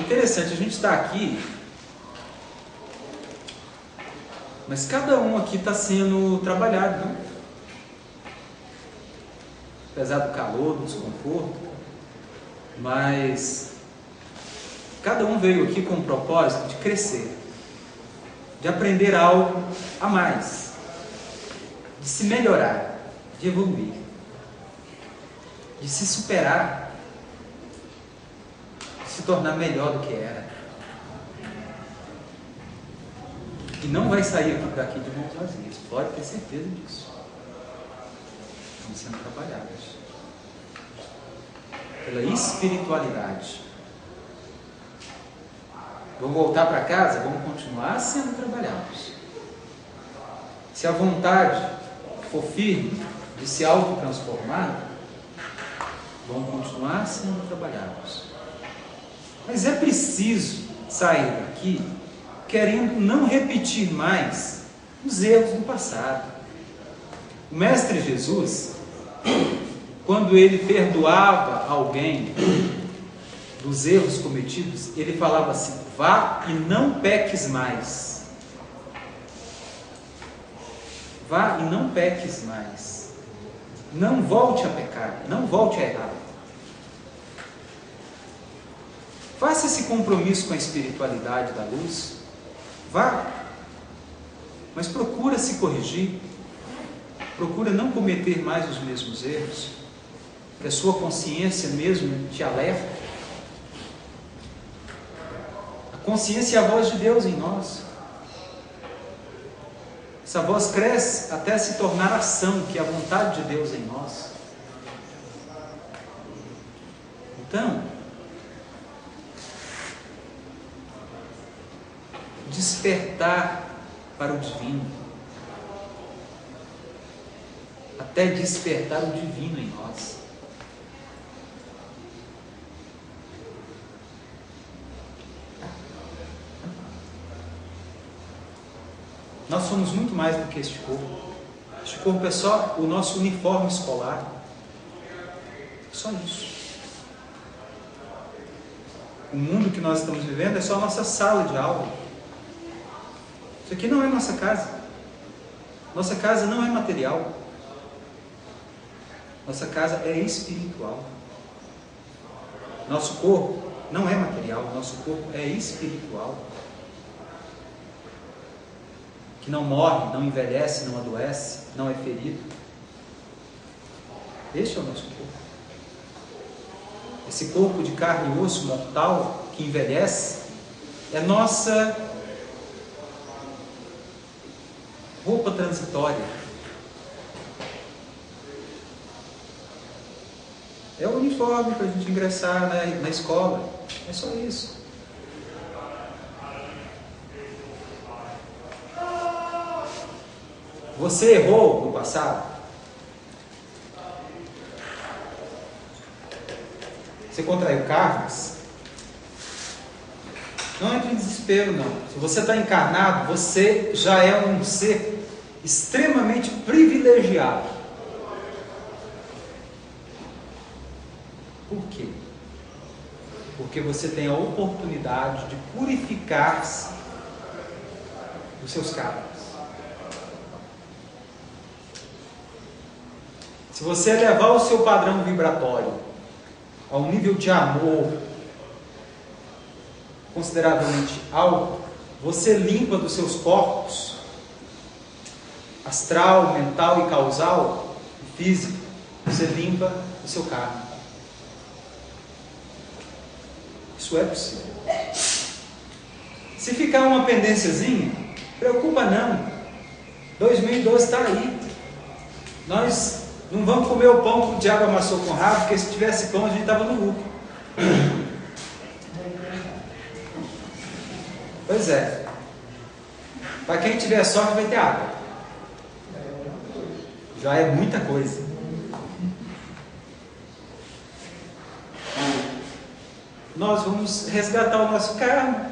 interessante, a gente está aqui, mas cada um aqui está sendo trabalhado, não? Apesar do calor, do desconforto, mas cada um veio aqui com o propósito de crescer, de aprender algo a mais, de se melhorar, de evoluir, de se superar, de se tornar melhor do que era. E não vai sair daqui de mãos vazias, pode ter certeza disso. Estão sendo trabalhados pela espiritualidade. Vão voltar para casa, vão continuar sendo trabalhados. Se a vontade for firme de se autotransformar, vão continuar sendo trabalhados. Mas é preciso sair daqui querendo não repetir mais os erros do passado. O Mestre Jesus, quando ele perdoava alguém dos erros cometidos, ele falava assim: vá e não peques mais. Vá e não peques mais. Não volte a pecar, não volte a errar. Faça esse compromisso com a espiritualidade da luz. Vá, mas procura se corrigir. Procura não cometer mais os mesmos erros, que a sua consciência mesmo te alerta. A consciência é a voz de Deus em nós. Essa voz cresce até se tornar ação, que é a vontade de Deus em nós. Então, despertar para o divino, até despertar o divino em nós. Nós somos muito mais do que este corpo. Este corpo é só o nosso uniforme escolar. Só isso. O mundo que nós estamos vivendo é só a nossa sala de aula. Isso aqui não é nossa casa. Nossa casa não é material. Nossa casa é espiritual. Nosso corpo não é material. Nosso corpo é espiritual. Que não morre, não envelhece, não adoece, não é ferido. Este é o nosso corpo. Esse corpo de carne e osso mortal que envelhece é nossa roupa transitória. É o uniforme para a gente ingressar na escola. É só isso. Você errou no passado? Você contraiu karmas? Não entre em desespero, não. Se você está encarnado, você já é um ser extremamente privilegiado. Por quê? Porque você tem a oportunidade de purificar-se dos seus karmas. Se você elevar o seu padrão vibratório a um nível de amor consideravelmente alto, você limpa dos seus corpos astral, mental e causal, físico, você limpa o seu karma. Isso é possível. Se ficar uma pendênciazinha, preocupa não. 2012 está aí. Nós não vamos comer o pão que o diabo amassou com rabo, porque se tivesse pão a gente estava no lucro. Pois é. Para quem tiver sorte vai ter água. Já é muita coisa. Nós vamos resgatar o nosso karma.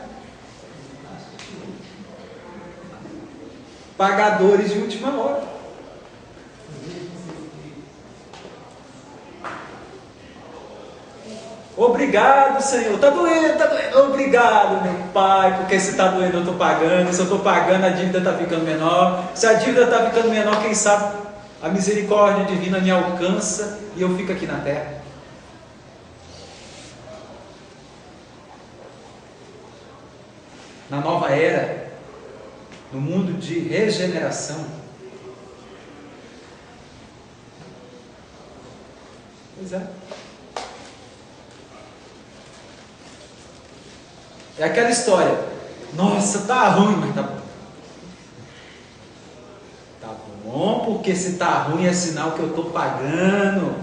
Pagadores de última hora. Obrigado, Senhor. Está doendo, está doendo. Obrigado, meu Pai, porque se está doendo eu estou pagando. Se eu estou pagando, a dívida está ficando menor. Se a dívida está ficando menor, quem sabe a misericórdia divina me alcança e eu fico aqui na terra. Na nova era, no mundo de regeneração. Pois é. É aquela história. Nossa, tá ruim, mas tá bom. Tá bom, porque se tá ruim é sinal que eu estou pagando.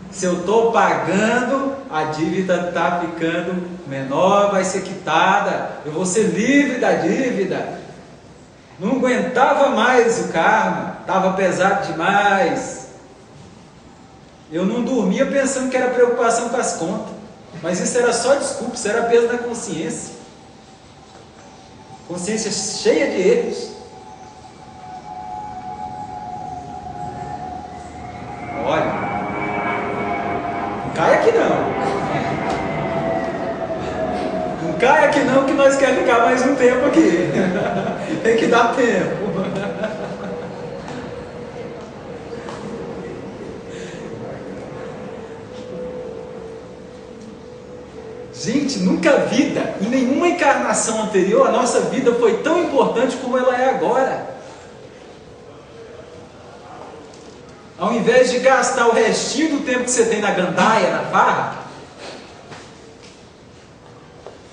Se eu estou pagando, a dívida está ficando menor, vai ser quitada. Eu vou ser livre da dívida. Não aguentava mais o karma, estava pesado demais. Eu não dormia pensando que era preocupação com as contas. Mas isso era só desculpa, isso era peso na consciência. Consciência cheia de erros. Olha, não cai aqui não. Não cai aqui não, que nós queremos ficar mais um tempo aqui. Tem que dar tempo. Gente, nunca vida, em nenhuma encarnação anterior, a nossa vida foi tão importante como ela é agora. Ao invés de gastar o restinho do tempo que você tem na gandaia, na farra,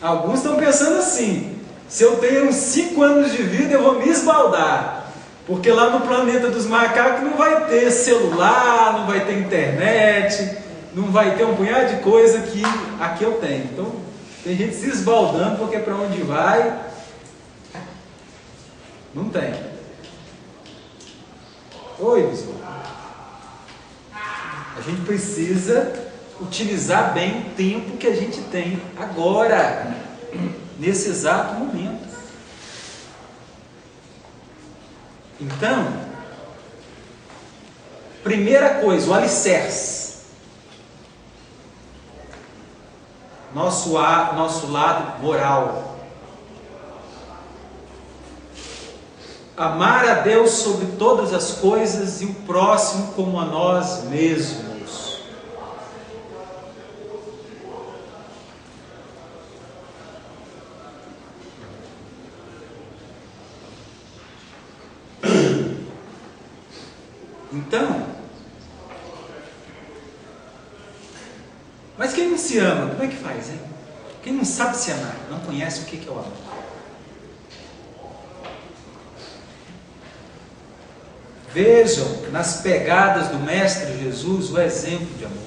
alguns estão pensando assim: se eu tenho uns 5 anos de vida, eu vou me esbaldar. Porque lá no planeta dos macacos não vai ter celular, não vai ter internet, não vai ter um punhado de coisa que aqui eu tenho. Então, tem gente se esbaldando porque para onde vai, não tem. Oi, pessoal. A gente precisa utilizar bem o tempo que a gente tem agora, nesse exato momento. Então, primeira coisa, o alicerce. Nosso lado moral. Amar a Deus sobre todas as coisas e o próximo como a nós mesmos. Então, mas quem não se ama, como é que faz, hein? Quem não sabe se amar, não conhece o que é o amor. Vejam nas pegadas do Mestre Jesus o exemplo de amor.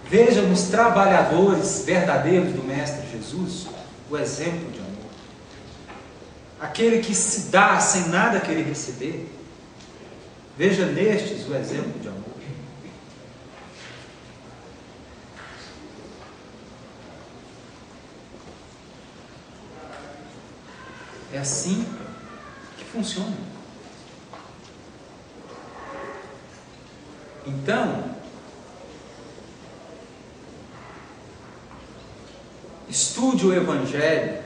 Vejam nos trabalhadores verdadeiros do Mestre Jesus o exemplo de amor. Aquele que se dá sem nada querer receber. Veja nestes o exemplo de amor. É assim que funciona. Então, estude o Evangelho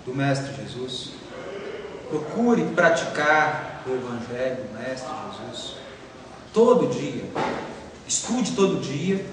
do Mestre Jesus. Procure praticar o Evangelho do Mestre Jesus todo dia. Estude todo dia